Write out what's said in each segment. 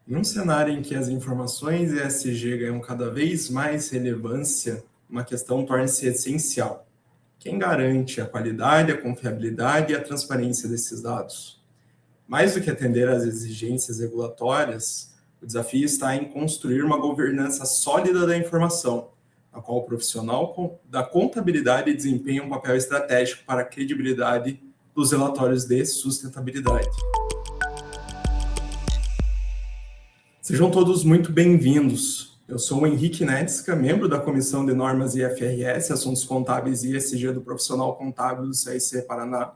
Em um cenário em que as informações ESG ganham cada vez mais relevância, uma questão torna-se essencial. Quem garante a qualidade, a confiabilidade e a transparência desses dados? Mais do que atender às exigências regulatórias, o desafio está em construir uma governança sólida da informação, na qual o profissional da contabilidade desempenha um papel estratégico para a credibilidade dos relatórios de sustentabilidade. Sejam todos muito bem-vindos. Eu sou o Henrique Netska, membro da Comissão de Normas IFRS, Assuntos Contábeis e ESG do Profissional Contábil do CRC Paraná.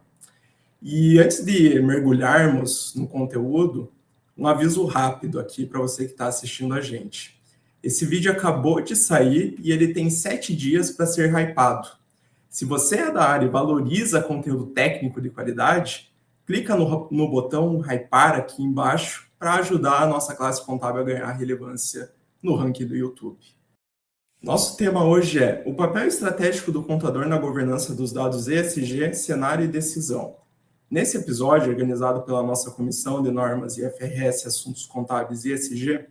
E antes de mergulharmos no conteúdo, um aviso rápido aqui para você que está assistindo a gente. Esse vídeo acabou de sair e ele tem 7 dias para ser hypado. Se você é da área e valoriza conteúdo técnico de qualidade, clica no botão hypar aqui embaixo para ajudar a nossa classe contábil a ganhar relevância no ranking do YouTube. Nosso tema hoje é o papel estratégico do contador na governança dos dados ESG, cenário e decisão. Nesse episódio, organizado pela nossa Comissão de Normas IFRS, Assuntos Contábeis e ESG,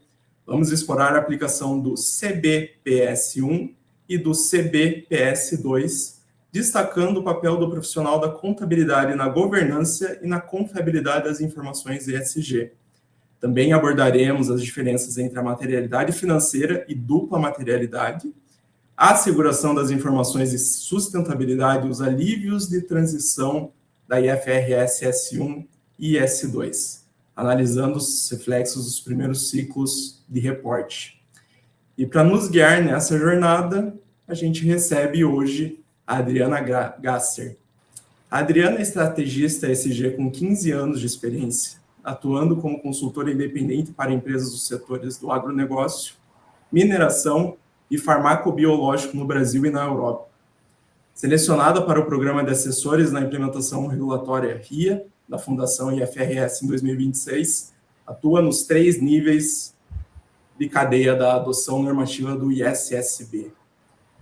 vamos explorar a aplicação do CBPS-1 e do CBPS-2, destacando o papel do profissional da contabilidade na governança e na confiabilidade das informações ESG. Também abordaremos as diferenças entre a materialidade financeira e dupla materialidade, a asseguração das informações de sustentabilidade e os alívios de transição da IFRS S1 e S2, analisando os reflexos dos primeiros ciclos de reporte. E para nos guiar nessa jornada, a gente recebe hoje a Adriana Gasser. A Adriana é estrategista ESG com 15 anos de experiência, atuando como consultora independente para empresas dos setores do agronegócio, mineração e farmacobiológico no Brasil e na Europa. Selecionada para o programa de assessores na implementação regulatória RIA, da Fundação IFRS em 2026, atua nos 3 níveis de cadeia da adoção normativa do ISSB.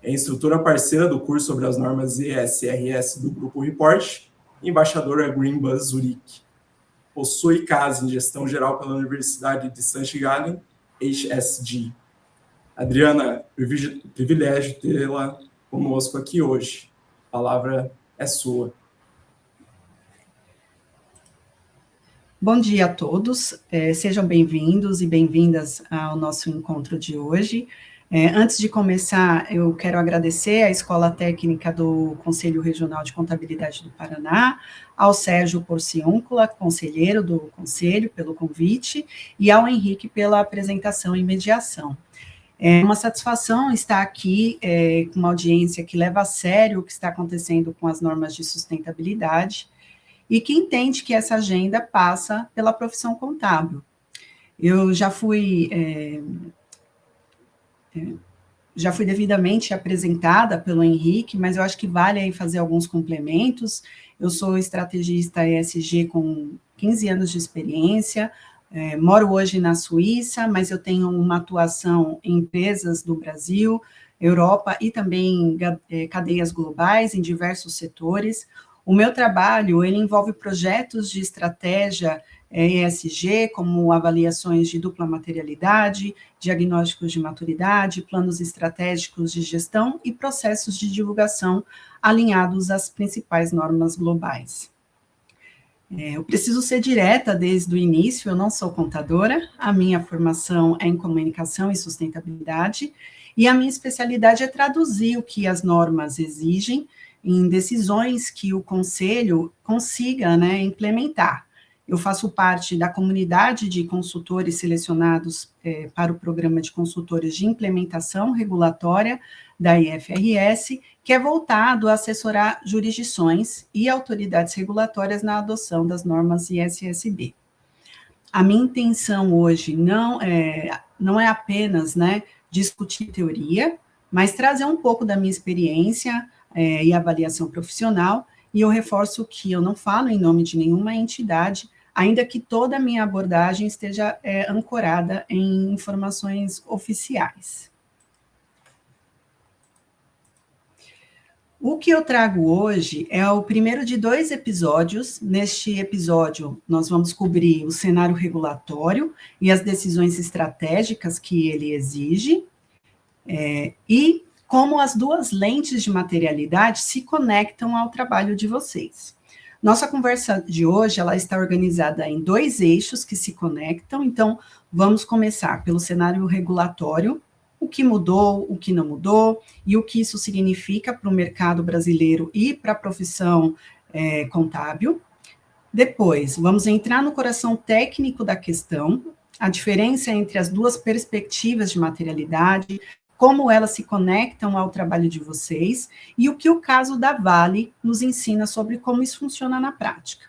É instrutora parceira do curso sobre as normas ESRS do Grupo Report, embaixadora Green Bus Zurich. Possui casa em gestão geral pela Universidade de St. Gallen, HSG. Adriana, privilégio tê-la conosco aqui hoje. A palavra é sua. Bom dia a todos, sejam bem-vindos e bem-vindas ao nosso encontro de hoje. Antes de começar, eu quero agradecer à Escola Técnica do Conselho Regional de Contabilidade do Paraná, ao Sérgio Porciúncula, conselheiro do Conselho, pelo convite, e ao Henrique pela apresentação e mediação. É uma satisfação estar aqui com uma audiência que leva a sério o que está acontecendo com as normas de sustentabilidade e que entende que essa agenda passa pela profissão contábil. Eu já fui devidamente apresentada pelo Henrique, mas eu acho que vale aí fazer alguns complementos. Eu sou estrategista ESG com 15 anos de experiência, moro hoje na Suíça, mas eu tenho uma atuação em empresas do Brasil, Europa e também cadeias globais em diversos setores. O meu trabalho, ele envolve projetos de estratégia ESG, como avaliações de dupla materialidade, diagnósticos de maturidade, planos estratégicos de gestão e processos de divulgação alinhados às principais normas globais. Eu preciso ser direta desde o início, eu não sou contadora, a minha formação é em comunicação e sustentabilidade, e a minha especialidade é traduzir o que as normas exigem em decisões que o Conselho consiga, implementar. Eu faço parte da comunidade de consultores selecionados para o programa de consultores de implementação regulatória da IFRS, que é voltado a assessorar jurisdições e autoridades regulatórias na adoção das normas ISSB. A minha intenção hoje não é apenas discutir teoria, mas trazer um pouco da minha experiência e avaliação profissional, e eu reforço que eu não falo em nome de nenhuma entidade, ainda que toda a minha abordagem esteja ancorada em informações oficiais. O que eu trago hoje é o primeiro de 2 episódios. Neste episódio, nós vamos cobrir o cenário regulatório e as decisões estratégicas que ele exige, e como as duas lentes de materialidade se conectam ao trabalho de vocês. Nossa conversa de hoje, ela está organizada em 2 eixos que se conectam, então vamos começar pelo cenário regulatório, o que mudou, o que não mudou, e o que isso significa para o mercado brasileiro e para a profissão contábil. Depois, vamos entrar no coração técnico da questão, a diferença entre as duas perspectivas de materialidade, como elas se conectam ao trabalho de vocês, e o que o caso da Vale nos ensina sobre como isso funciona na prática.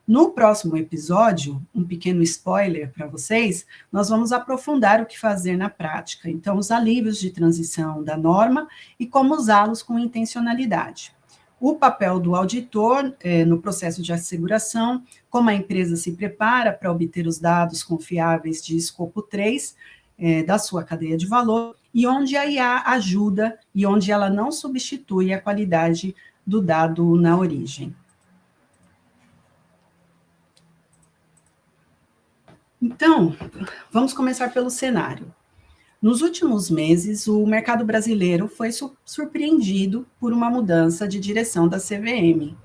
No próximo episódio, um pequeno spoiler para vocês, nós vamos aprofundar o que fazer na prática, então os alívios de transição da norma e como usá-los com intencionalidade. O papel do auditor no processo de asseguração, como a empresa se prepara para obter os dados confiáveis de escopo 3 da sua cadeia de valor, e onde a IA ajuda e onde ela não substitui a qualidade do dado na origem. Então, vamos começar pelo cenário. Nos últimos meses, o mercado brasileiro foi surpreendido por uma mudança de direção da CVM.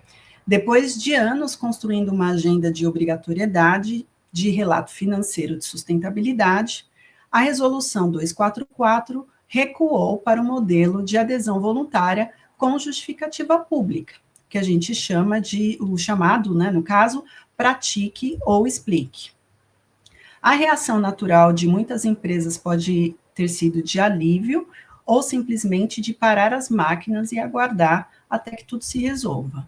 Depois de anos construindo uma agenda de obrigatoriedade de relato financeiro de sustentabilidade, a Resolução 244 recuou para o modelo de adesão voluntária com justificativa pública, que a gente chama o chamado, no caso, pratique ou explique. A reação natural de muitas empresas pode ter sido de alívio ou simplesmente de parar as máquinas e aguardar até que tudo se resolva.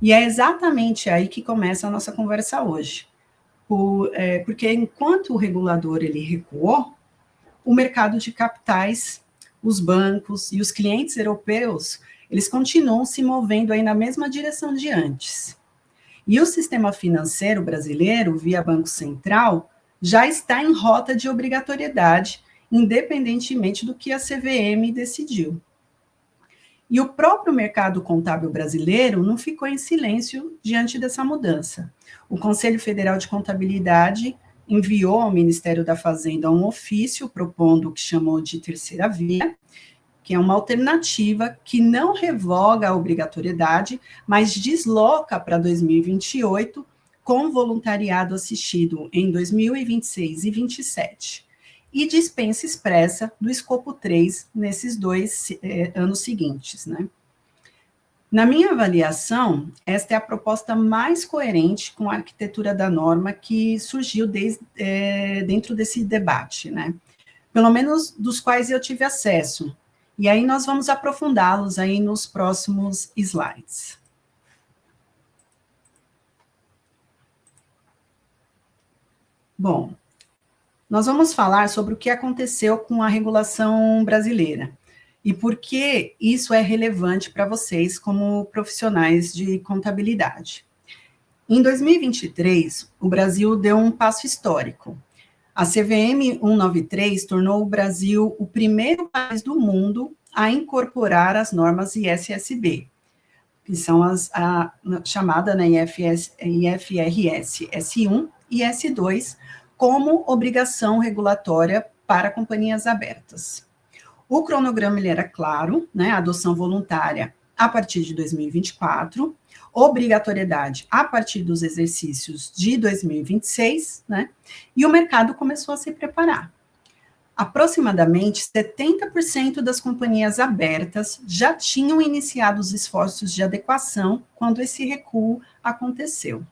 E é exatamente aí que começa a nossa conversa hoje. Porque enquanto o regulador ele recuou, o mercado de capitais, os bancos e os clientes europeus, eles continuam se movendo aí na mesma direção de antes. E o sistema financeiro brasileiro, via Banco Central, já está em rota de obrigatoriedade, independentemente do que a CVM decidiu. E o próprio mercado contábil brasileiro não ficou em silêncio diante dessa mudança. O Conselho Federal de Contabilidade enviou ao Ministério da Fazenda um ofício propondo o que chamou de terceira via, que é uma alternativa que não revoga a obrigatoriedade, mas desloca para 2028 com voluntariado assistido em 2026 e 2027, e dispensa expressa do escopo 3 nesses 2 anos seguintes, Na minha avaliação, esta é a proposta mais coerente com a arquitetura da norma que surgiu dentro desse debate, Pelo menos dos quais eu tive acesso. E aí nós vamos aprofundá-los aí nos próximos slides. Bom, nós vamos falar sobre o que aconteceu com a regulação brasileira e por que isso é relevante para vocês como profissionais de contabilidade. Em 2023, o Brasil deu um passo histórico. A CVM 193 tornou o Brasil o primeiro país do mundo a incorporar as normas ISSB, que são a chamada IFRS S1 e S2, como obrigação regulatória para companhias abertas. O cronograma ele era claro, a adoção voluntária a partir de 2024, obrigatoriedade a partir dos exercícios de 2026, e o mercado começou a se preparar. Aproximadamente 70% das companhias abertas já tinham iniciado os esforços de adequação quando esse recuo aconteceu.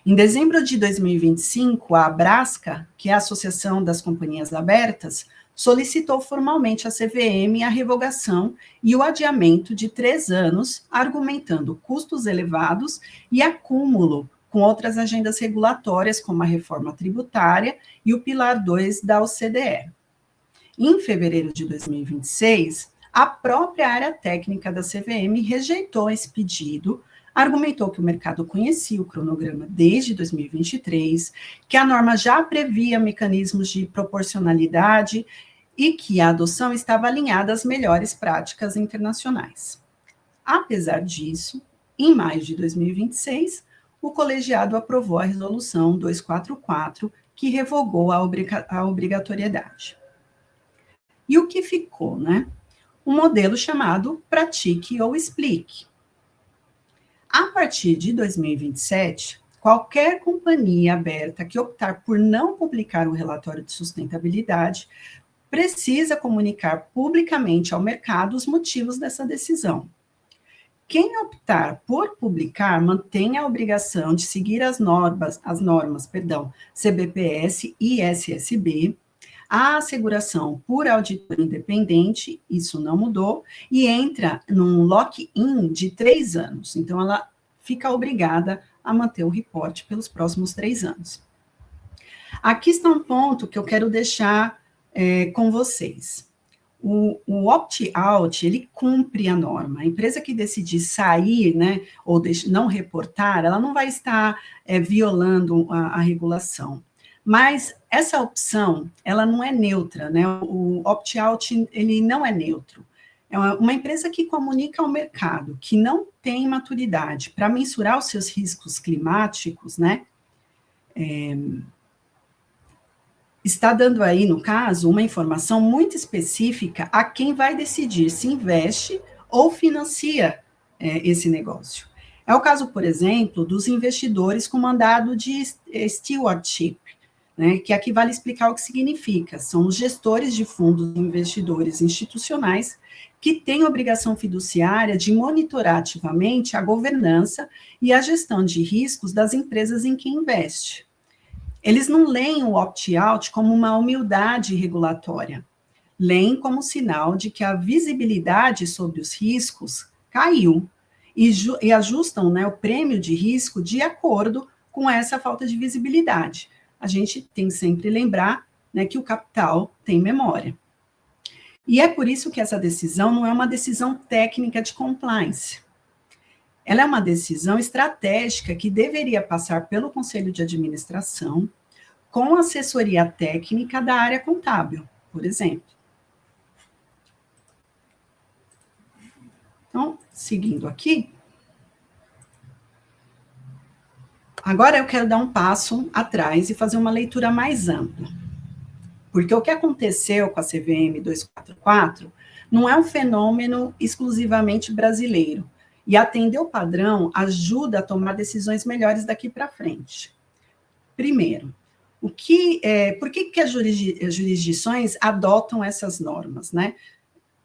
Em dezembro de 2025, a Abrasca, que é a Associação das Companhias Abertas, solicitou formalmente à CVM a revogação e o adiamento de 3 anos, argumentando custos elevados e acúmulo com outras agendas regulatórias, como a reforma tributária e o Pilar 2 da OCDE. Em fevereiro de 2026, a própria área técnica da CVM rejeitou esse pedido, argumentou que o mercado conhecia o cronograma desde 2023, que a norma já previa mecanismos de proporcionalidade e que a adoção estava alinhada às melhores práticas internacionais. Apesar disso, em maio de 2026, o colegiado aprovou a resolução 244, que revogou a obrigatoriedade. E o que ficou, né? Um modelo chamado Pratique ou Explique. A partir de 2027, qualquer companhia aberta que optar por não publicar o relatório de sustentabilidade precisa comunicar publicamente ao mercado os motivos dessa decisão. Quem optar por publicar mantém a obrigação de seguir as normas, CBPS e SSB, a asseguração por auditor independente, isso não mudou, e entra num lock-in de 3 anos. Então, ela fica obrigada a manter o reporte pelos próximos 3 anos. Aqui está um ponto que eu quero deixar com vocês. O opt-out, ele cumpre a norma. A empresa que decidir sair, né, ou não reportar, ela não vai estar violando a regulação. Mas essa opção, ela não é neutra, né? O opt-out, ele não é neutro. É uma empresa que comunica ao mercado que não tem maturidade para mensurar os seus riscos climáticos, né? Está dando aí, no caso, uma informação muito específica a quem vai decidir se investe ou financia esse negócio. É o caso, por exemplo, dos investidores com mandado de stewardship, né, que aqui vale explicar o que significa. São os gestores de fundos investidores institucionais que têm obrigação fiduciária de monitorar ativamente a governança e a gestão de riscos das empresas em que investe. Eles não leem o opt-out como uma humildade regulatória, leem como sinal de que a visibilidade sobre os riscos caiu e ajustam, né, o prêmio de risco de acordo com essa falta de visibilidade. A gente tem que sempre lembrar, né, que o capital tem memória. E é por isso que essa decisão não é uma decisão técnica de compliance. Ela é uma decisão estratégica que deveria passar pelo Conselho de Administração com assessoria técnica da área contábil, por exemplo. Então, seguindo aqui, agora eu quero dar um passo atrás e fazer uma leitura mais ampla. Porque o que aconteceu com a CVM 244 não é um fenômeno exclusivamente brasileiro. E atender o padrão ajuda a tomar decisões melhores daqui para frente. Primeiro, por que as jurisdições adotam essas normas, né?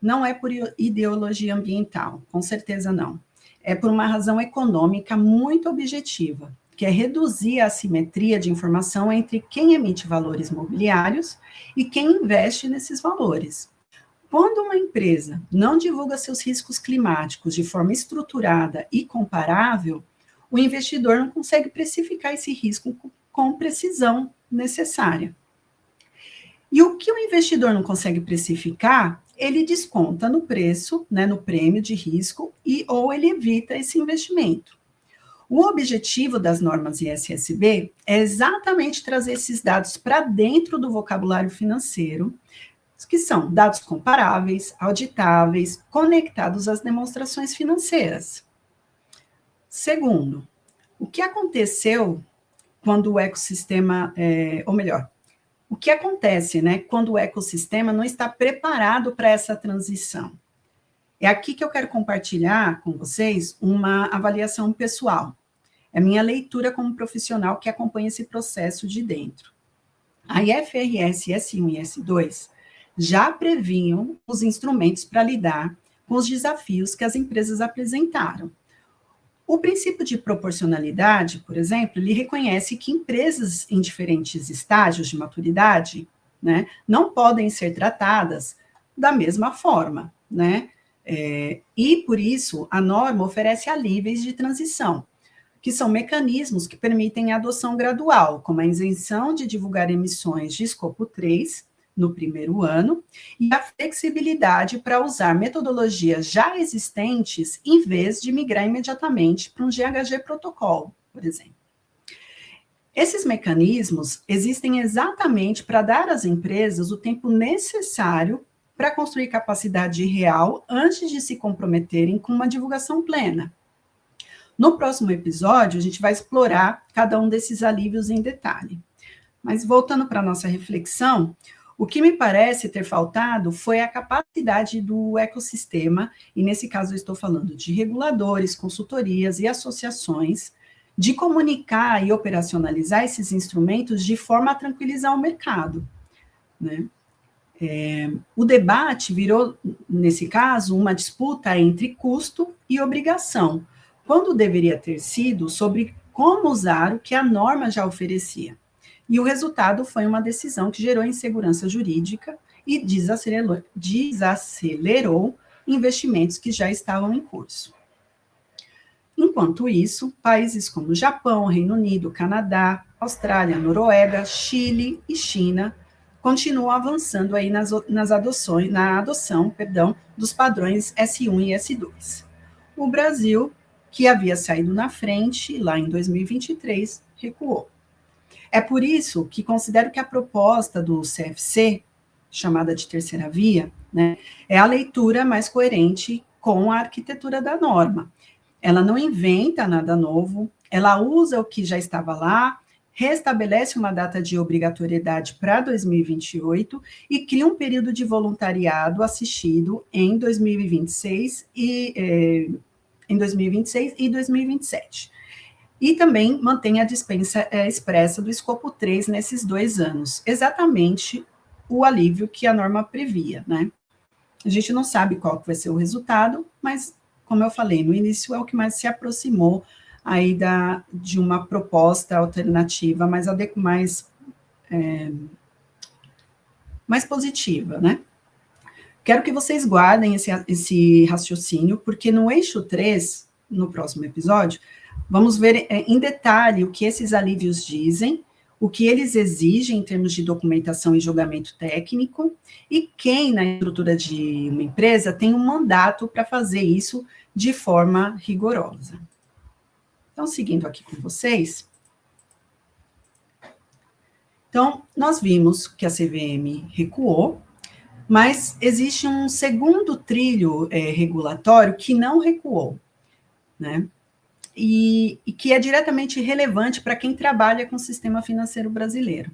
Não é por ideologia ambiental, com certeza não. É por uma razão econômica muito objetiva, que é reduzir a assimetria de informação entre quem emite valores mobiliários e quem investe nesses valores. Quando uma empresa não divulga seus riscos climáticos de forma estruturada e comparável, o investidor não consegue precificar esse risco com precisão necessária. E o que o investidor não consegue precificar, ele desconta no preço, né, no prêmio de risco, ou ele evita esse investimento. O objetivo das normas ISSB é exatamente trazer esses dados para dentro do vocabulário financeiro, que são dados comparáveis, auditáveis, conectados às demonstrações financeiras. Segundo, o que aconteceu quando o ecossistema, o que acontece, né, quando o ecossistema não está preparado para essa transição? É aqui que eu quero compartilhar com vocês uma avaliação pessoal. É minha leitura como profissional que acompanha esse processo de dentro. A IFRS S1 e S2 já previam os instrumentos para lidar com os desafios que as empresas apresentaram. O princípio de proporcionalidade, por exemplo, ele reconhece que empresas em diferentes estágios de maturidade, né, não podem ser tratadas da mesma forma, né? E, por isso, a norma oferece alíveis de transição, que são mecanismos que permitem a adoção gradual, como a isenção de divulgar emissões de escopo 3 no primeiro ano, e a flexibilidade para usar metodologias já existentes em vez de migrar imediatamente para um GHG protocolo, por exemplo. Esses mecanismos existem exatamente para dar às empresas o tempo necessário para construir capacidade real antes de se comprometerem com uma divulgação plena. No próximo episódio, a gente vai explorar cada um desses alívios em detalhe. Mas voltando para a nossa reflexão, o que me parece ter faltado foi a capacidade do ecossistema, e nesse caso eu estou falando de reguladores, consultorias e associações, de comunicar e operacionalizar esses instrumentos de forma a tranquilizar o mercado, né? O debate virou, nesse caso, uma disputa entre custo e obrigação, quando deveria ter sido sobre como usar o que a norma já oferecia. E o resultado foi uma decisão que gerou insegurança jurídica e desacelerou investimentos que já estavam em curso. Enquanto isso, países como Japão, Reino Unido, Canadá, Austrália, Noruega, Chile e China continuam avançando aí na adoção dos padrões S1 e S2. O Brasil, que havia saído na frente lá em 2023, recuou. É por isso que considero que a proposta do CFC, chamada de terceira via, né, é a leitura mais coerente com a arquitetura da norma. Ela não inventa nada novo, ela usa o que já estava lá, restabelece uma data de obrigatoriedade para 2028 e cria um período de voluntariado assistido em 2026 e 2027. E também mantém a dispensa expressa do escopo 3 nesses 2 anos, exatamente o alívio que a norma previa, né? A gente não sabe qual vai ser o resultado, mas, como eu falei no início, é o que mais se aproximou aí de uma proposta alternativa mais positiva, né? Quero que vocês guardem esse raciocínio, porque no eixo 3, no próximo episódio, vamos ver em detalhe o que esses alívios dizem, o que eles exigem em termos de documentação e julgamento técnico, e quem, na estrutura de uma empresa, tem um mandato para fazer isso de forma rigorosa. Então, seguindo aqui com vocês. Então, nós vimos que a CVM recuou, mas existe um segundo trilho regulatório que não recuou, né? E que é diretamente relevante para quem trabalha com o sistema financeiro brasileiro.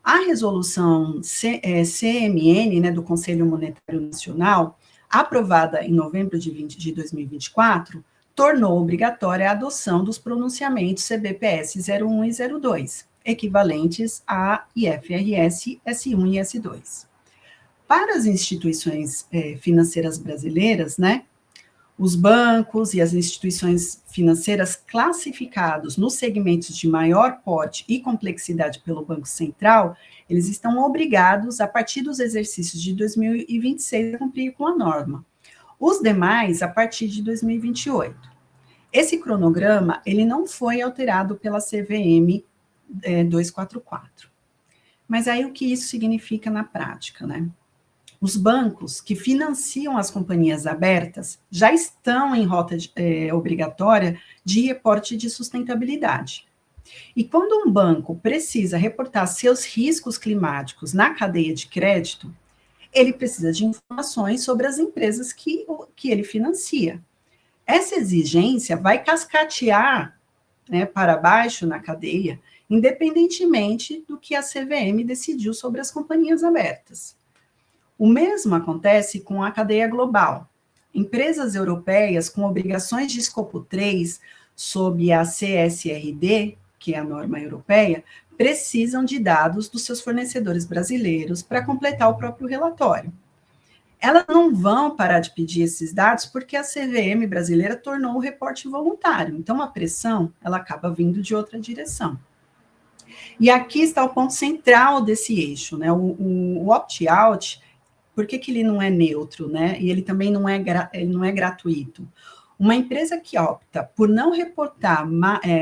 A resolução CMN, né, do Conselho Monetário Nacional, aprovada em novembro de 2024, tornou obrigatória a adoção dos pronunciamentos CBPS 01 e 02, equivalentes a IFRS S1 e S2. Para as instituições financeiras brasileiras, né, os bancos e as instituições financeiras classificados nos segmentos de maior porte e complexidade pelo Banco Central, eles estão obrigados, a partir dos exercícios de 2026, a cumprir com a norma. Os demais, a partir de 2028. Esse cronograma, ele não foi alterado pela CVM 244. Mas aí o que isso significa na prática, né? Os bancos que financiam as companhias abertas já estão em rota obrigatória de reporte de sustentabilidade. E quando um banco precisa reportar seus riscos climáticos na cadeia de crédito, ele precisa de informações sobre as empresas que ele financia. Essa exigência vai cascatear, né, para baixo na cadeia, independentemente do que a CVM decidiu sobre as companhias abertas. O mesmo acontece com a cadeia global. Empresas europeias com obrigações de escopo 3 sob a CSRD, que é a norma europeia, precisam de dados dos seus fornecedores brasileiros para completar o próprio relatório. Elas não vão parar de pedir esses dados porque a CVM brasileira tornou o reporte voluntário. Então, a pressão, ela acaba vindo de outra direção. E aqui está o ponto central desse eixo, né? O opt-out. Por que ele não é neutro, né? E ele também não é gratuito. Uma empresa que opta por não reportar,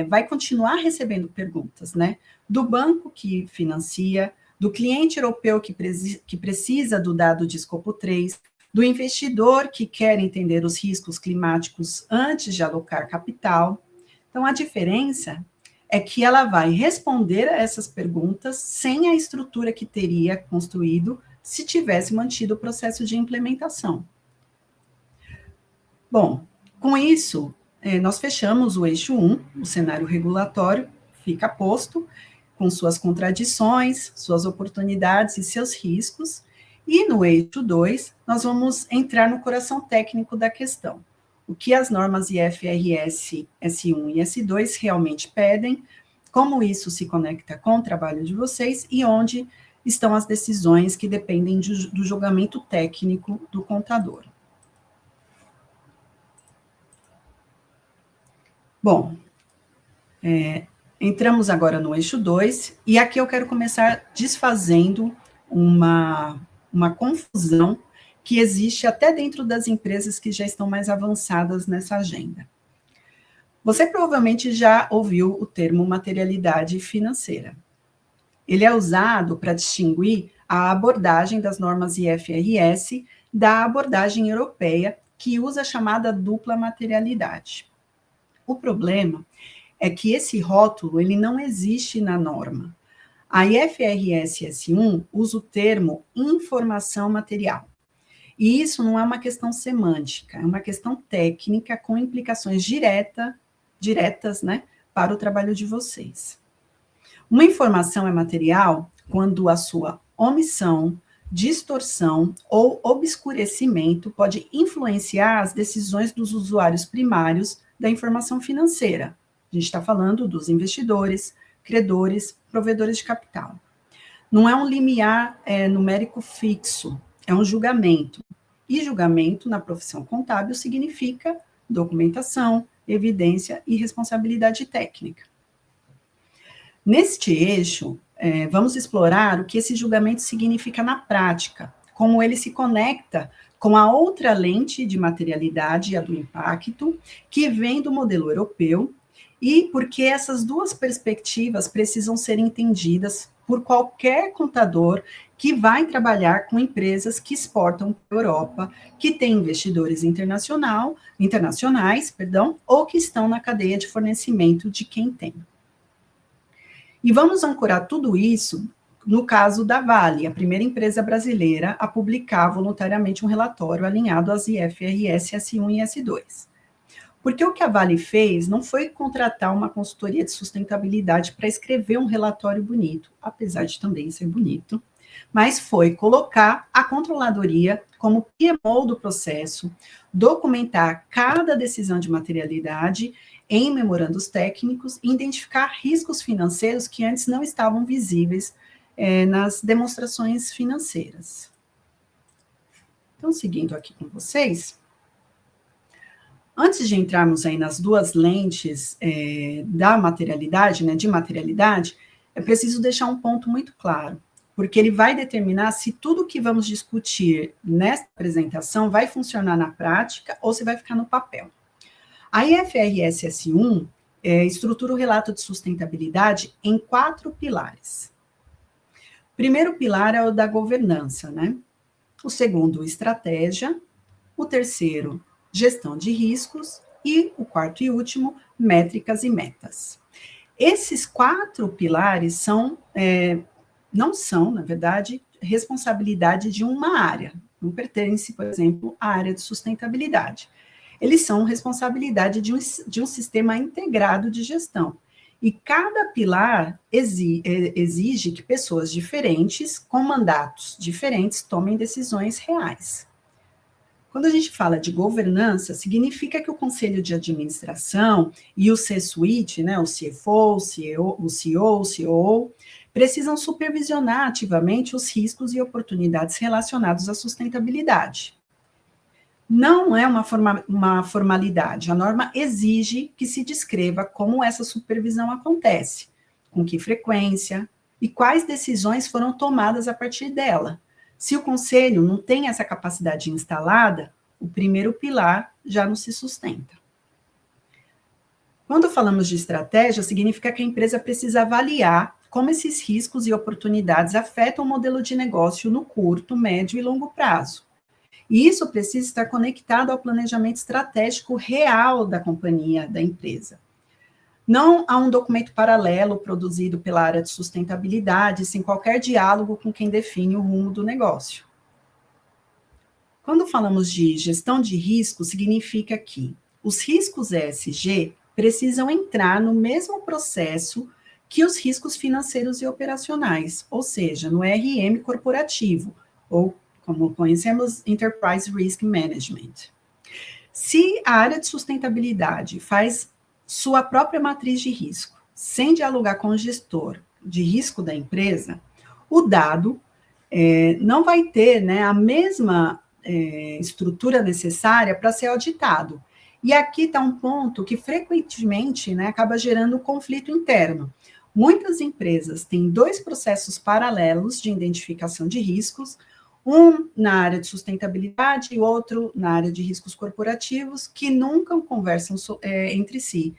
vai continuar recebendo perguntas, né? Do banco que financia, do cliente europeu que precisa do dado de escopo 3, do investidor que quer entender os riscos climáticos antes de alocar capital. Então, a diferença é que ela vai responder a essas perguntas sem a estrutura que teria construído se tivesse mantido o processo de implementação. Bom, com isso, nós fechamos o eixo 1, o cenário regulatório, fica posto, com suas contradições, suas oportunidades e seus riscos, e no eixo 2, nós vamos entrar no coração técnico da questão. O que as normas IFRS S1 e S2 realmente pedem, como isso se conecta com o trabalho de vocês e onde estão as decisões que dependem do julgamento técnico do contador. Bom, entramos agora no eixo 2, e aqui eu quero começar desfazendo uma confusão que existe até dentro das empresas que já estão mais avançadas nessa agenda. Você provavelmente já ouviu o termo materialidade financeira. Ele é usado para distinguir a abordagem das normas IFRS da abordagem europeia, que usa a chamada dupla materialidade. O problema é que esse rótulo ele não existe na norma. A IFRS S1 usa o termo informação material. E isso não é uma questão semântica, é uma questão técnica com implicações diretas, né, para o trabalho de vocês. Uma informação é material quando a sua omissão, distorção ou obscurecimento pode influenciar as decisões dos usuários primários da informação financeira. A gente está falando dos investidores, credores, provedores de capital. Não é um limiar numérico fixo, é um julgamento. E julgamento na profissão contábil significa documentação, evidência e responsabilidade técnica. Neste eixo, vamos explorar o que esse julgamento significa na prática, como ele se conecta com a outra lente de materialidade, a do impacto, que vem do modelo europeu, e porque essas duas perspectivas precisam ser entendidas por qualquer contador que vai trabalhar com empresas que exportam para a Europa, que têm investidores internacionais, ou que estão na cadeia de fornecimento de quem tem. E vamos ancorar tudo isso no caso da Vale, a primeira empresa brasileira a publicar voluntariamente um relatório alinhado às IFRS S1 e S2. Porque o que a Vale fez não foi contratar uma consultoria de sustentabilidade para escrever um relatório bonito, apesar de também ser bonito, mas foi colocar a controladoria como PMO do processo, documentar cada decisão de materialidade em memorandos técnicos e identificar riscos financeiros que antes não estavam visíveis nas demonstrações financeiras. Então, seguindo aqui com vocês, antes de entrarmos aí nas duas lentes da materialidade, né, de materialidade, é preciso deixar um ponto muito claro, porque ele vai determinar se tudo que vamos discutir nesta apresentação vai funcionar na prática ou se vai ficar no papel. A IFRS S1 estrutura o relato de sustentabilidade em 4 pilares. O primeiro pilar é o da governança, né? O segundo, estratégia. O terceiro, gestão de riscos. E o quarto e último, métricas e metas. Esses 4 pilares não são, na verdade, responsabilidade de uma área. Não pertence, por exemplo, à área de sustentabilidade. Eles são responsabilidade de um sistema integrado de gestão. E cada pilar exige que pessoas diferentes, com mandatos diferentes, tomem decisões reais. Quando a gente fala de governança, significa que o conselho de administração e o C-suite, né, o CFO, o CEO, o COO, precisam supervisionar ativamente os riscos e oportunidades relacionados à sustentabilidade. Não é uma formalidade. A norma exige que se descreva como essa supervisão acontece, com que frequência e quais decisões foram tomadas a partir dela. Se o conselho não tem essa capacidade instalada, o primeiro pilar já não se sustenta. Quando falamos de estratégia, significa que a empresa precisa avaliar como esses riscos e oportunidades afetam o modelo de negócio no curto, médio e longo prazo. E isso precisa estar conectado ao planejamento estratégico real da companhia, da empresa. Não há um documento paralelo produzido pela área de sustentabilidade, sem qualquer diálogo com quem define o rumo do negócio. Quando falamos de gestão de risco, significa que os riscos ESG precisam entrar no mesmo processo que os riscos financeiros e operacionais, ou seja, no RM corporativo, ou como conhecemos, Enterprise Risk Management. Se a área de sustentabilidade faz sua própria matriz de risco, sem dialogar com o gestor de risco da empresa, o dado não vai ter, né, a mesma estrutura necessária para ser auditado. E aqui está um ponto que frequentemente, né, acaba gerando conflito interno. Muitas empresas têm 2 processos paralelos de identificação de riscos, um na área de sustentabilidade e outro na área de riscos corporativos, que nunca conversam entre si.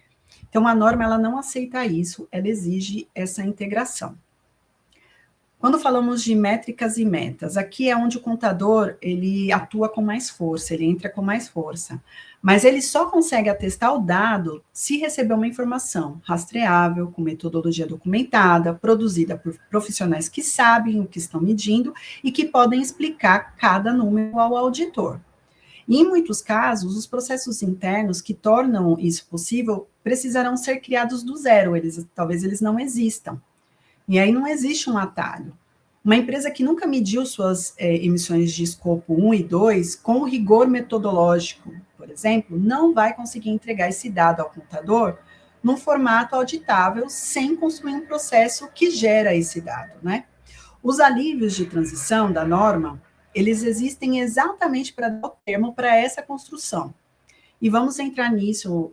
Então, a norma ela não aceita isso, ela exige essa integração. Quando falamos de métricas e metas, aqui é onde o contador ele atua com mais força, ele entra com mais força. Mas ele só consegue atestar o dado se receber uma informação rastreável, com metodologia documentada, produzida por profissionais que sabem o que estão medindo e que podem explicar cada número ao auditor. E, em muitos casos, os processos internos que tornam isso possível precisarão ser criados do zero, talvez eles não existam. E aí não existe um atalho. Uma empresa que nunca mediu suas emissões de escopo 1 e 2 com rigor metodológico, por exemplo, não vai conseguir entregar esse dado ao contador num formato auditável sem construir um processo que gera esse dado, né? Os alívios de transição da norma, eles existem exatamente para dar o termo para essa construção. E vamos entrar nisso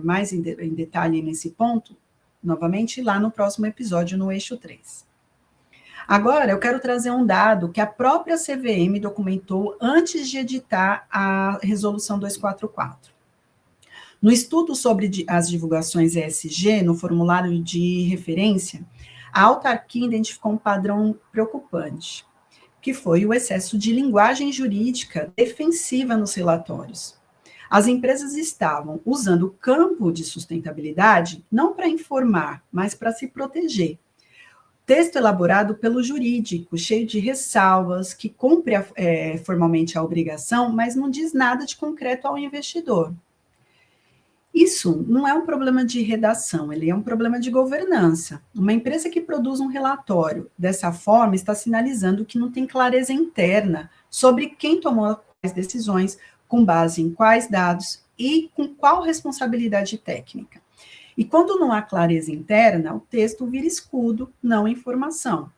mais em detalhe nesse ponto, novamente, lá no próximo episódio, no eixo 3. Agora, eu quero trazer um dado que a própria CVM documentou antes de editar a Resolução 244. No estudo sobre as divulgações ESG, no formulário de referência, a autarquia identificou um padrão preocupante, que foi o excesso de linguagem jurídica defensiva nos relatórios. As empresas estavam usando o campo de sustentabilidade não para informar, mas para se proteger. Texto elaborado pelo jurídico, cheio de ressalvas, que cumpre formalmente a obrigação, mas não diz nada de concreto ao investidor. Isso não é um problema de redação, ele é um problema de governança. Uma empresa que produz um relatório dessa forma está sinalizando que não tem clareza interna sobre quem tomou quais decisões, com base em quais dados e com qual responsabilidade técnica. E quando não há clareza interna, o texto vira escudo, não informação.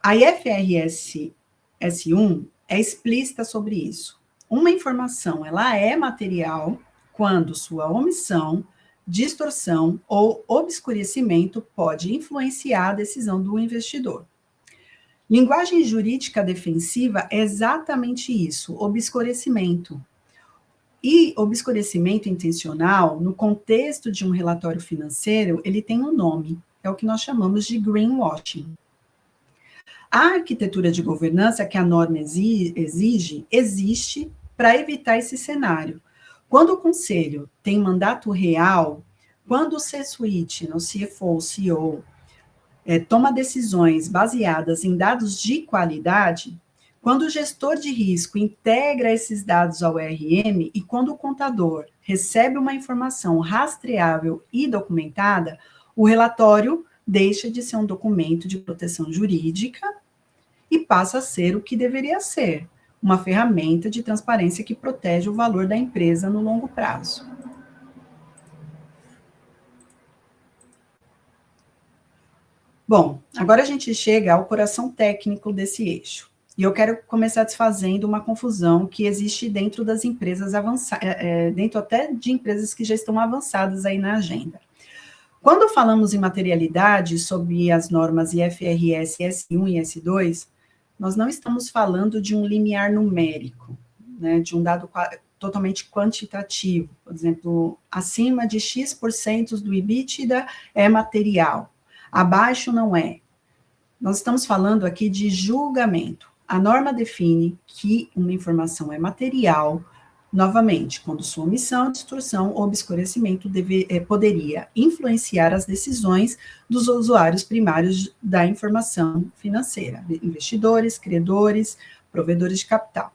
A IFRS S1 é explícita sobre isso. Uma informação, ela é material quando sua omissão, distorção ou obscurecimento pode influenciar a decisão do investidor. Linguagem jurídica defensiva é exatamente isso, obscurecimento. E obscurecimento intencional, no contexto de um relatório financeiro, ele tem um nome, é o que nós chamamos de greenwashing. A arquitetura de governança que a norma exige, existe para evitar esse cenário. Quando o conselho tem mandato real, quando o C-suite, o CFO, o CEO, toma decisões baseadas em dados de qualidade, quando o gestor de risco integra esses dados ao RM e quando o contador recebe uma informação rastreável e documentada, o relatório deixa de ser um documento de proteção jurídica e passa a ser o que deveria ser, uma ferramenta de transparência que protege o valor da empresa no longo prazo. Bom, agora a gente chega ao coração técnico desse eixo. E eu quero começar desfazendo uma confusão que existe dentro das empresas avançadas, dentro até de empresas que já estão avançadas aí na agenda. Quando falamos em materialidade sobre as normas IFRS S1 e S2, nós não estamos falando de um limiar numérico, né, de um dado totalmente quantitativo. Por exemplo, acima de X% do EBITDA é material, abaixo não é. Nós estamos falando aqui de julgamento. A norma define que uma informação é material Novamente, quando sua omissão, distorção ou obscurecimento poderia influenciar as decisões dos usuários primários da informação financeira, investidores, credores, provedores de capital.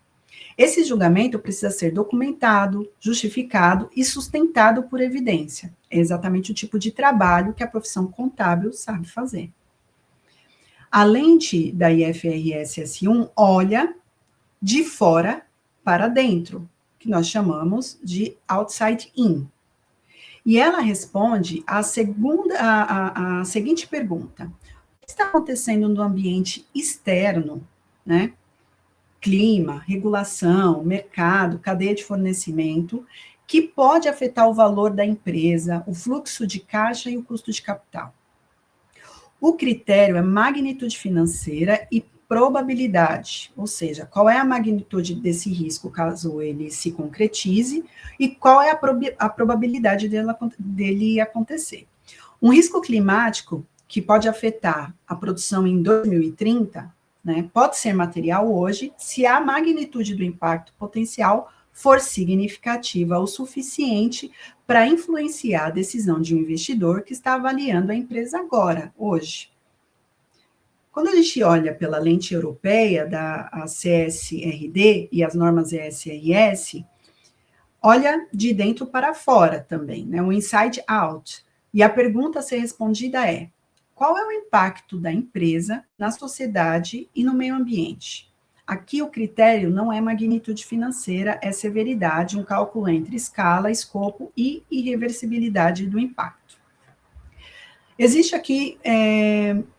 Esse julgamento precisa ser documentado, justificado e sustentado por evidência. É exatamente o tipo de trabalho que a profissão contábil sabe fazer. A lente da IFRS S1 olha de fora para dentro, que nós chamamos de outside in. E ela responde a seguinte pergunta: o que está acontecendo no ambiente externo, né? Clima, regulação, mercado, cadeia de fornecimento, que pode afetar o valor da empresa, o fluxo de caixa e o custo de capital. O critério é magnitude financeira e probabilidade, ou seja, qual é a magnitude desse risco caso ele se concretize e qual é a probabilidade dele acontecer. Um risco climático que pode afetar a produção em 2030, né, pode ser material hoje se a magnitude do impacto potencial for significativa o suficiente para influenciar a decisão de um investidor que está avaliando a empresa agora, hoje. Quando a gente olha pela lente europeia da CSRD e as normas ESRS, olha de dentro para fora também, né, um inside out. E a pergunta a ser respondida é: qual é o impacto da empresa na sociedade e no meio ambiente? Aqui o critério não é magnitude financeira, é severidade, um cálculo entre escala, escopo e irreversibilidade do impacto. Existe aqui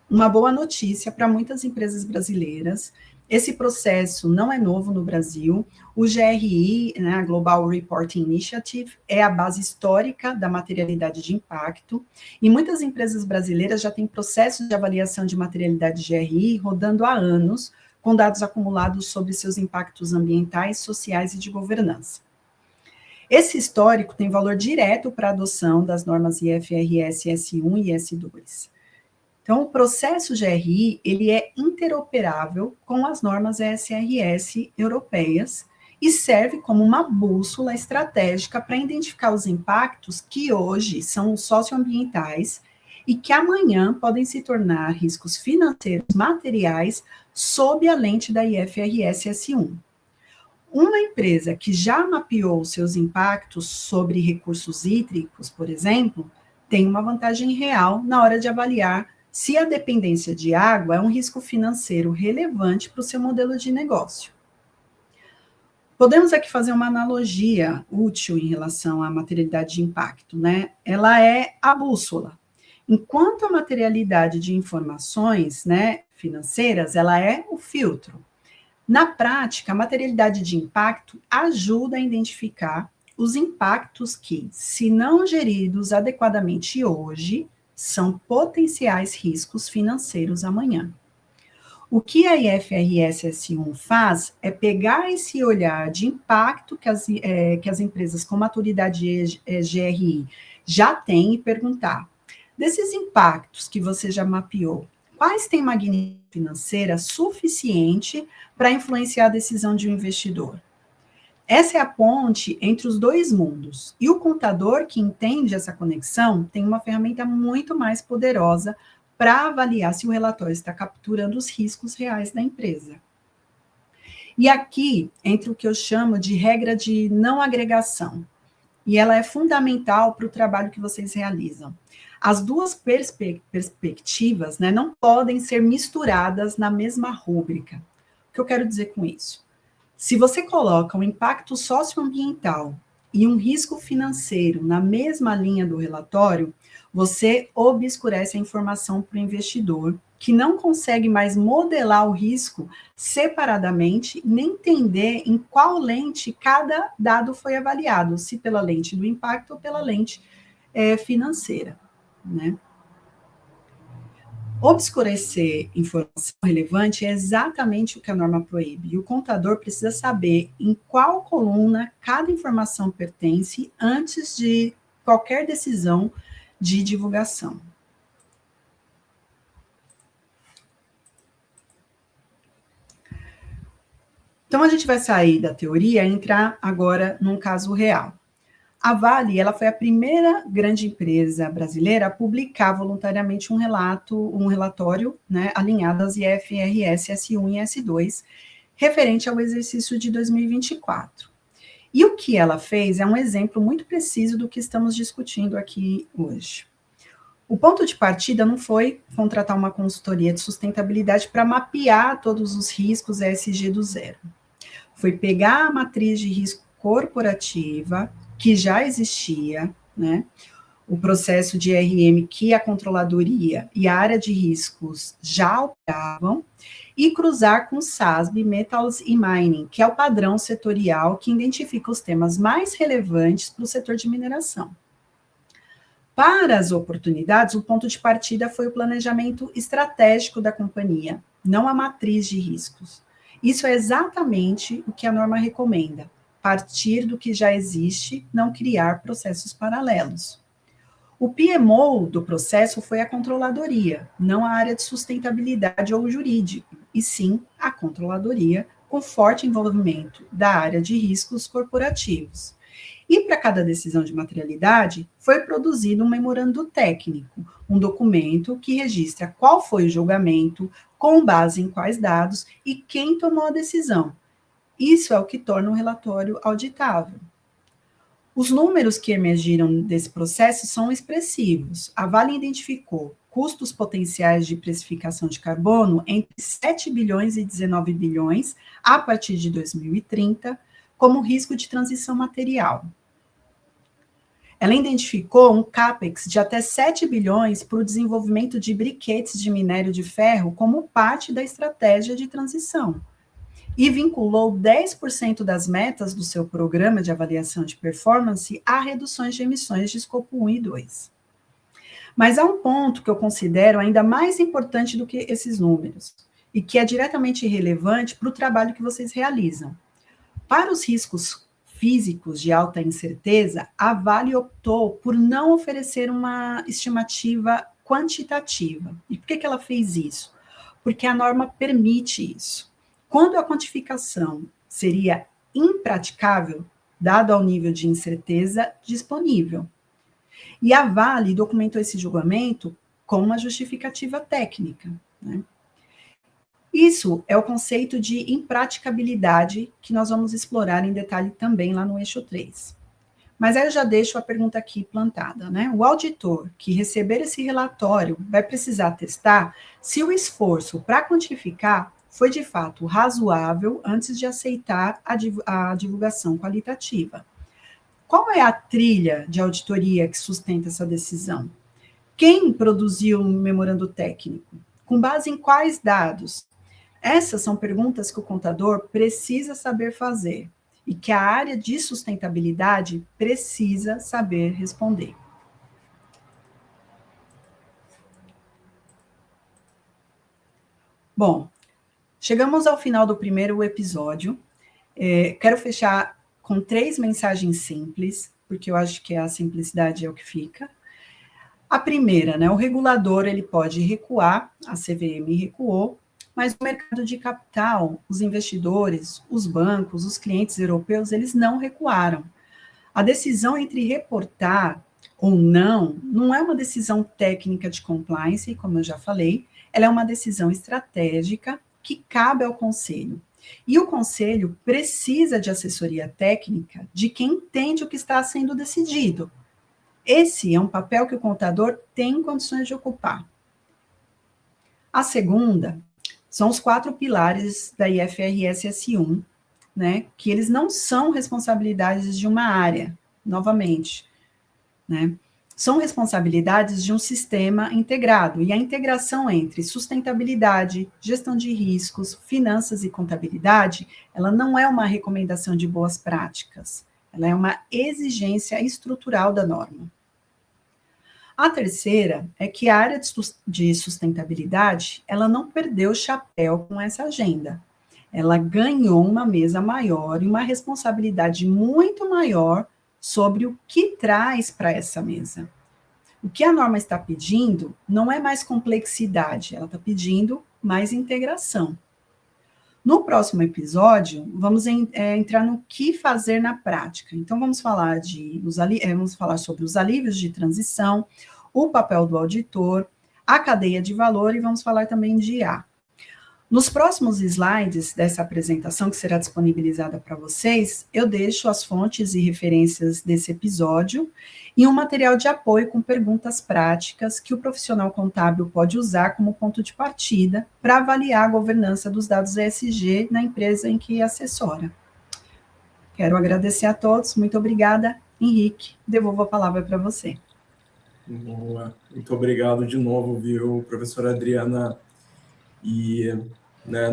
uma boa notícia para muitas empresas brasileiras. Esse processo não é novo no Brasil. O GRI, né, a Global Reporting Initiative, é a base histórica da materialidade de impacto, e muitas empresas brasileiras já têm processos de avaliação de materialidade GRI rodando há anos, com dados acumulados sobre seus impactos ambientais, sociais e de governança. Esse histórico tem valor direto para a adoção das normas IFRS S1 e S2. Então, o processo GRI, ele é interoperável com as normas ESRS europeias e serve como uma bússola estratégica para identificar os impactos que hoje são socioambientais e que amanhã podem se tornar riscos financeiros materiais sob a lente da IFRS S1. Uma empresa que já mapeou seus impactos sobre recursos hídricos, por exemplo, tem uma vantagem real na hora de avaliar se a dependência de água é um risco financeiro relevante para o seu modelo de negócio. Podemos aqui fazer uma analogia útil em relação à materialidade de impacto, né? Ela é a bússola. Enquanto a materialidade de informações, né, financeiras, ela é o filtro. Na prática, a materialidade de impacto ajuda a identificar os impactos que, se não geridos adequadamente hoje, são potenciais riscos financeiros amanhã. O que a IFRS S1 faz é pegar esse olhar de impacto que as empresas com maturidade GRI já têm e perguntar: desses impactos que você já mapeou, quais têm magnitude financeira suficiente para influenciar a decisão de um investidor? Essa é a ponte entre os dois mundos. E o contador que entende essa conexão tem uma ferramenta muito mais poderosa para avaliar se o relatório está capturando os riscos reais da empresa. E aqui entra o que eu chamo de regra de não agregação. E ela é fundamental para o trabalho que vocês realizam. As duas perspectivas, né, não podem ser misturadas na mesma rúbrica. O que eu quero dizer com isso? Se você coloca um impacto socioambiental e um risco financeiro na mesma linha do relatório, você obscurece a informação para o investidor, que não consegue mais modelar o risco separadamente, nem entender em qual lente cada dado foi avaliado, se pela lente do impacto ou pela lente financeira, né? Obscurecer informação relevante é exatamente o que a norma proíbe, e o contador precisa saber em qual coluna cada informação pertence antes de qualquer decisão de divulgação. Então, a gente vai sair da teoria e entrar agora num caso real. A Vale, ela foi a primeira grande empresa brasileira a publicar voluntariamente um relatório, né, alinhado às IFRS S1 e S2, referente ao exercício de 2024. E o que ela fez é um exemplo muito preciso do que estamos discutindo aqui hoje. O ponto de partida não foi contratar uma consultoria de sustentabilidade para mapear todos os riscos ESG do zero. Foi pegar a matriz de risco corporativa, que já existia, né? O processo de RM que a controladoria e a área de riscos já operavam, e cruzar com o SASB, Metals e Mining, que é o padrão setorial que identifica os temas mais relevantes para o setor de mineração. Para as oportunidades, o ponto de partida foi o planejamento estratégico da companhia, não a matriz de riscos. Isso é exatamente o que a norma recomenda, partir do que já existe, não criar processos paralelos. O PMO do processo foi a controladoria, não a área de sustentabilidade ou jurídico, e sim a controladoria, com forte envolvimento da área de riscos corporativos. E para cada decisão de materialidade, foi produzido um memorando técnico, um documento que registra qual foi o julgamento, com base em quais dados e quem tomou a decisão. Isso é o que torna o relatório auditável. Os números que emergiram desse processo são expressivos. A Vale identificou custos potenciais de precificação de carbono entre 7 bilhões e 19 bilhões a partir de 2030, como risco de transição material. Ela identificou um CAPEX de até 7 bilhões para o desenvolvimento de briquetes de minério de ferro como parte da estratégia de transição. E vinculou 10% das metas do seu programa de avaliação de performance a reduções de emissões de escopo 1 e 2. Mas há um ponto que eu considero ainda mais importante do que esses números, e que é diretamente relevante para o trabalho que vocês realizam. Para os riscos físicos de alta incerteza, a Vale optou por não oferecer uma estimativa quantitativa. E por que ela fez isso? Porque a norma permite isso. Quando a quantificação seria impraticável, dado ao nível de incerteza disponível. E a Vale documentou esse julgamento com uma justificativa técnica, né? Isso é o conceito de impraticabilidade que nós vamos explorar em detalhe também lá no eixo 3. Mas aí eu já deixo a pergunta aqui plantada, né? O auditor que receber esse relatório vai precisar testar se o esforço para quantificar foi de fato razoável antes de aceitar a divulgação qualitativa. Qual é a trilha de auditoria que sustenta essa decisão? Quem produziu um memorando técnico? Com base em quais dados? Essas são perguntas que o contador precisa saber fazer e que a área de sustentabilidade precisa saber responder. Bom, chegamos ao final do primeiro episódio. Quero fechar com 3 mensagens simples, porque eu acho que a simplicidade é o que fica. A primeira, né, o regulador ele pode recuar, a CVM recuou, mas o mercado de capital, os investidores, os bancos, os clientes europeus, eles não recuaram. A decisão entre reportar ou não é uma decisão técnica de compliance, como eu já falei, ela é uma decisão estratégica que cabe ao conselho. E o conselho precisa de assessoria técnica de quem entende o que está sendo decidido. Esse é um papel que o contador tem condições de ocupar. A segunda são os 4 pilares da IFRS S1, né, que eles não são responsabilidades de uma área, novamente, né, são responsabilidades de um sistema integrado, e a integração entre sustentabilidade, gestão de riscos, finanças e contabilidade, ela não é uma recomendação de boas práticas, ela é uma exigência estrutural da norma. A terceira é que a área de sustentabilidade, ela não perdeu o chapéu com essa agenda. Ela ganhou uma mesa maior e uma responsabilidade muito maior sobre o que traz para essa mesa. O que a norma está pedindo não é mais complexidade, ela está pedindo mais integração. No próximo episódio, vamos entrar no que fazer na prática. Então, vamos falar sobre os alívios de transição, o papel do auditor, a cadeia de valor e vamos falar também de IA. Nos próximos slides dessa apresentação, que será disponibilizada para vocês, eu deixo as fontes e referências desse episódio e um material de apoio com perguntas práticas que o profissional contábil pode usar como ponto de partida para avaliar a governança dos dados ESG na empresa em que assessora. Quero agradecer a todos, muito obrigada. Henrique, devolvo a palavra para você. Boa. Muito obrigado de novo, viu, professora Adriana? E,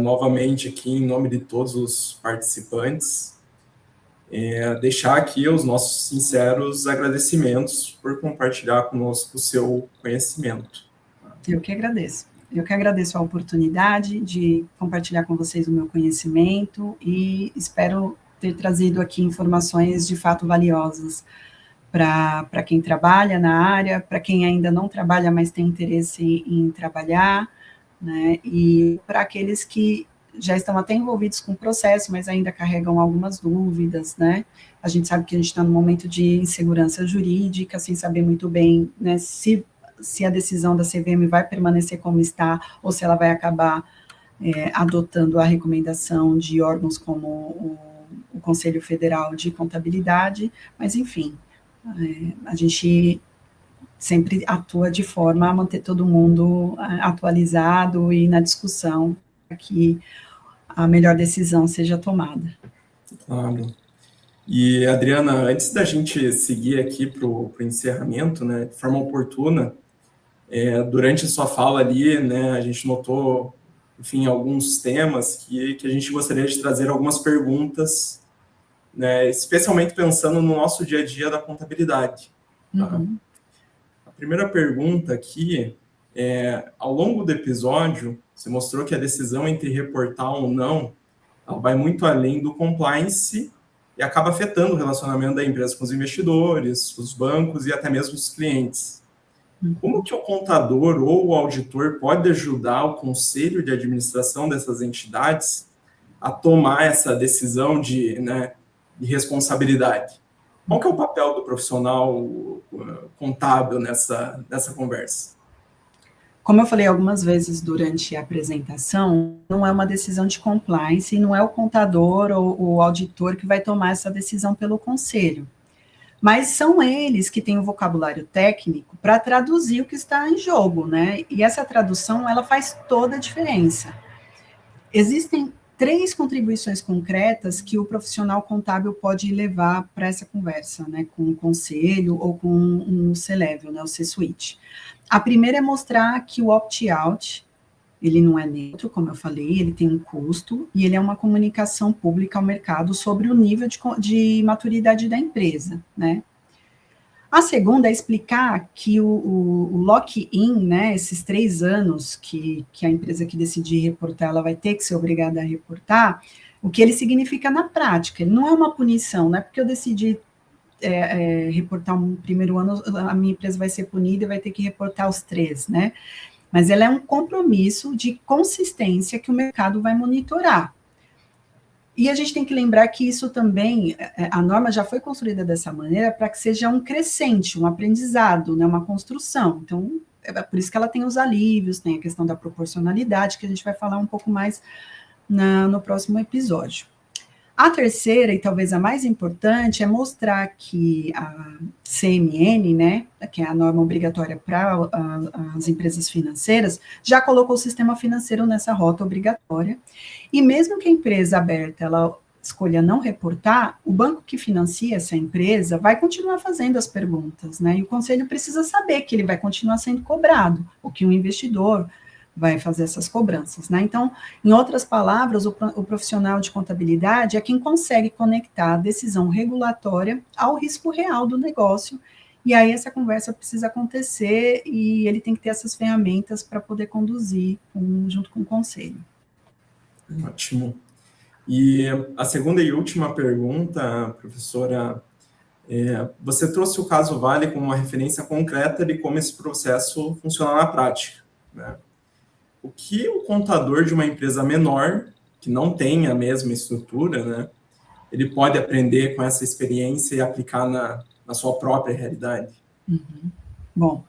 novamente aqui, em nome de todos os participantes, deixar aqui os nossos sinceros agradecimentos por compartilhar conosco o seu conhecimento. Eu que agradeço. Eu que agradeço a oportunidade de compartilhar com vocês o meu conhecimento e espero ter trazido aqui informações de fato valiosas para quem trabalha na área, para quem ainda não trabalha, mas tem interesse em trabalhar, né, e para aqueles que já estão até envolvidos com o processo, mas ainda carregam algumas dúvidas, né? A gente sabe que a gente está num momento de insegurança jurídica, sem saber muito bem, né, se a decisão da CVM vai permanecer como está, ou se ela vai acabar adotando a recomendação de órgãos como o Conselho Federal de Contabilidade, mas enfim, a gente sempre atua de forma a manter todo mundo atualizado e na discussão para que a melhor decisão seja tomada. Claro. E, Adriana, antes da gente seguir aqui para o encerramento, né, de forma oportuna, durante a sua fala ali, né, a gente notou, enfim, alguns temas que a gente gostaria de trazer algumas perguntas, né, especialmente pensando no nosso dia a dia da contabilidade. Tá? Uhum. A primeira pergunta aqui ao longo do episódio, você mostrou que a decisão entre reportar ou não, ela vai muito além do compliance e acaba afetando o relacionamento da empresa com os investidores, os bancos e até mesmo os clientes. Como que o contador ou o auditor pode ajudar o conselho de administração dessas entidades a tomar essa decisão de responsabilidade? Qual que é o papel do profissional contábil nessa conversa? Como eu falei algumas vezes durante a apresentação, não é uma decisão de compliance e não é o contador ou o auditor que vai tomar essa decisão pelo conselho. Mas são eles que têm o vocabulário técnico para traduzir o que está em jogo, né? E essa tradução, ela faz toda a diferença. Existem 3 contribuições concretas que o profissional contábil pode levar para essa conversa, né? Com o conselho ou com um C-Level, né? O C-Suite. A primeira é mostrar que o opt-out, ele não é neutro, como eu falei, ele tem um custo e ele é uma comunicação pública ao mercado sobre o nível de maturidade da empresa, né? A segunda é explicar que o lock-in, né, esses 3 anos que a empresa que decidir reportar, ela vai ter que ser obrigada a reportar, o que ele significa na prática. Ele não é uma punição, não é porque eu decidi reportar um primeiro ano, a minha empresa vai ser punida e vai ter que reportar os 3, né? Mas ela é um compromisso de consistência que o mercado vai monitorar. E a gente tem que lembrar que isso também, a norma já foi construída dessa maneira para que seja um crescente, um aprendizado, né, uma construção. Então, é por isso que ela tem os alívios, tem a questão da proporcionalidade, que a gente vai falar um pouco mais no próximo episódio. A terceira, e talvez a mais importante, é mostrar que a CMN, né, que é a norma obrigatória para as empresas financeiras, já colocou o sistema financeiro nessa rota obrigatória, e mesmo que a empresa aberta, ela escolha não reportar, o banco que financia essa empresa vai continuar fazendo as perguntas, né, e o conselho precisa saber que ele vai continuar sendo cobrado, ou que o investidor vai fazer essas cobranças, né? Então, em outras palavras, o profissional de contabilidade é quem consegue conectar a decisão regulatória ao risco real do negócio, e aí essa conversa precisa acontecer e ele tem que ter essas ferramentas para poder conduzir junto com o conselho. Ótimo. E a segunda e última pergunta, professora, você trouxe o caso Vale como uma referência concreta de como esse processo funciona na prática, né? O que o contador de uma empresa menor que não tem a mesma estrutura, né, ele pode aprender com essa experiência e aplicar na sua própria realidade? Uhum. Bom,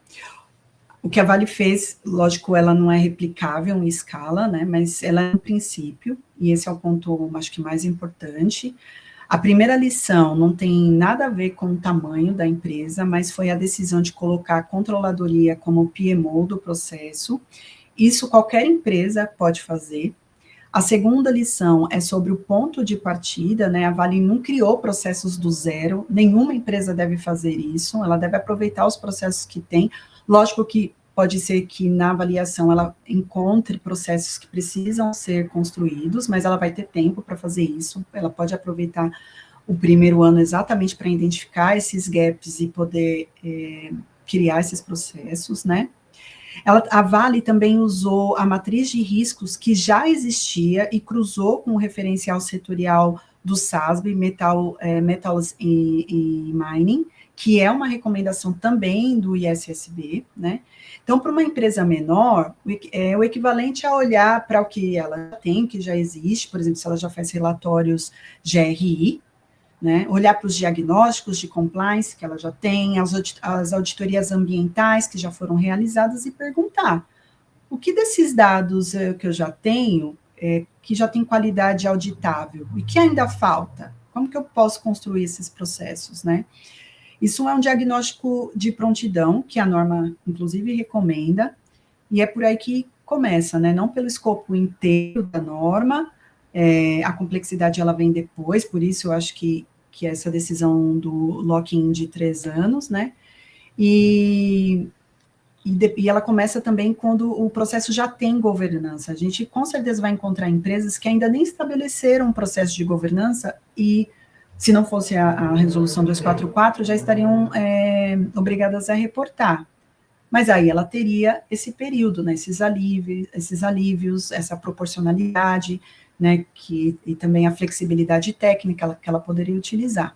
o que a Vale fez, lógico, ela não é replicável em escala, né, mas ela é um princípio, e esse é o ponto, acho que mais importante. A primeira lição não tem nada a ver com o tamanho da empresa, mas foi a decisão de colocar a controladoria como PMO do processo. Isso qualquer empresa pode fazer. A segunda lição é sobre o ponto de partida, né? A Vale não criou processos do zero, nenhuma empresa deve fazer isso, ela deve aproveitar os processos que tem. Lógico que pode ser que na avaliação ela encontre processos que precisam ser construídos, mas ela vai ter tempo para fazer isso, ela pode aproveitar o primeiro ano exatamente para identificar esses gaps e poder criar esses processos, né? A Vale também usou a matriz de riscos que já existia e cruzou com o referencial setorial do SASB, Metals e Mining, que é uma recomendação também do ISSB, né? Então, para uma empresa menor, o equivalente a olhar para o que ela tem, que já existe, por exemplo, se ela já faz relatórios GRI, né, olhar para os diagnósticos de compliance que ela já tem, as auditorias ambientais que já foram realizadas e perguntar, o que desses dados que eu já tenho, que já tem qualidade auditável, e que ainda falta? Como que eu posso construir esses processos, né? Isso é um diagnóstico de prontidão, que a norma, inclusive, recomenda, e é por aí que começa, né? Não pelo escopo inteiro da norma, a complexidade ela vem depois, por isso eu acho que essa decisão do lock-in de 3 anos, né? E ela começa também quando o processo já tem governança. A gente com certeza vai encontrar empresas que ainda nem estabeleceram um processo de governança e, se não fosse a resolução 244, já estariam obrigadas a reportar. Mas aí ela teria esse período, né, esses alívios, essa proporcionalidade, né, e também a flexibilidade técnica que ela poderia utilizar.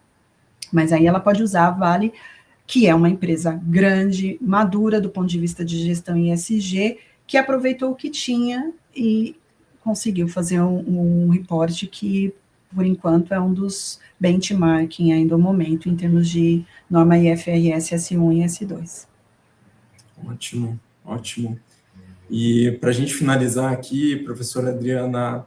Mas aí ela pode usar a Vale, que é uma empresa grande, madura do ponto de vista de gestão ESG, que aproveitou o que tinha e conseguiu fazer um reporte que, por enquanto, é um dos benchmarking aí do momento em termos de norma IFRS S1 e S2. Ótimo, ótimo. E para a gente finalizar aqui, professora Adriana,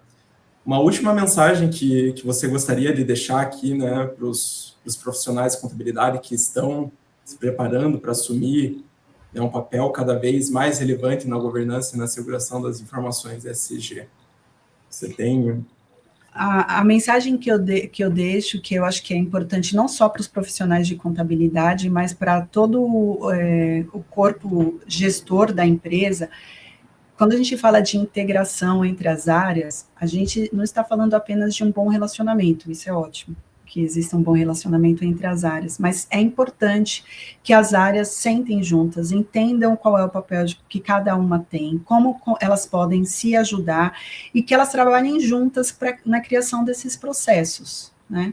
uma última mensagem que você gostaria de deixar aqui, né, para os profissionais de contabilidade que estão se preparando para assumir, né, um papel cada vez mais relevante na governança e na seguração das informações ESG. Você tem... A mensagem que eu deixo, que eu acho que é importante não só para os profissionais de contabilidade, mas para todo o corpo gestor da empresa, quando a gente fala de integração entre as áreas, a gente não está falando apenas de um bom relacionamento, isso é ótimo, que exista um bom relacionamento entre as áreas, mas é importante que as áreas sentem juntas, entendam qual é o papel que cada uma tem, como elas podem se ajudar e que elas trabalhem juntas na criação desses processos, né?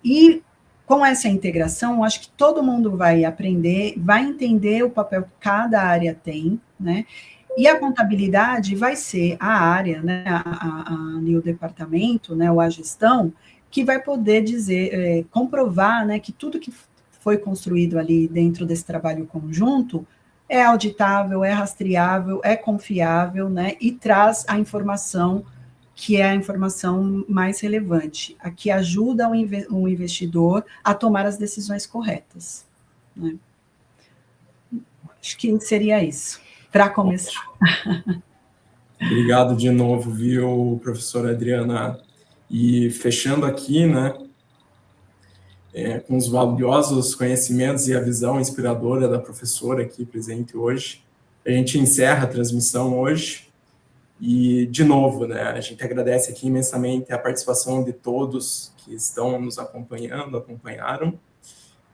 E com essa integração, acho que todo mundo vai aprender, vai entender o papel que cada área tem, né? E a contabilidade vai ser a área, né, o departamento, né, ou a gestão, que vai poder dizer, comprovar, né, que tudo que foi construído ali dentro desse trabalho conjunto é auditável, é rastreável, é confiável, né, e traz a informação que é a informação mais relevante, a que ajuda o investidor a tomar as decisões corretas, né. Acho que seria isso, para começar. Obrigado de novo, viu, professora Adriana? E fechando aqui, né, com os valiosos conhecimentos e a visão inspiradora da professora aqui presente hoje, a gente encerra a transmissão hoje. E, de novo, né, a gente agradece aqui imensamente a participação de todos que estão nos acompanharam.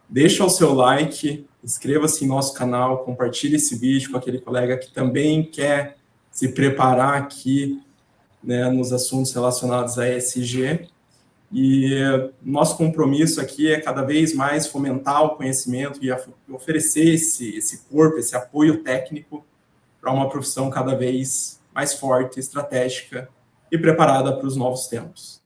Deixa o seu like, inscreva-se em nosso canal, compartilhe esse vídeo com aquele colega que também quer se preparar aqui, né, nos assuntos relacionados a ESG. E nosso compromisso aqui é cada vez mais fomentar o conhecimento e oferecer esse corpo, esse apoio técnico para uma profissão cada vez mais forte, estratégica e preparada para os novos tempos.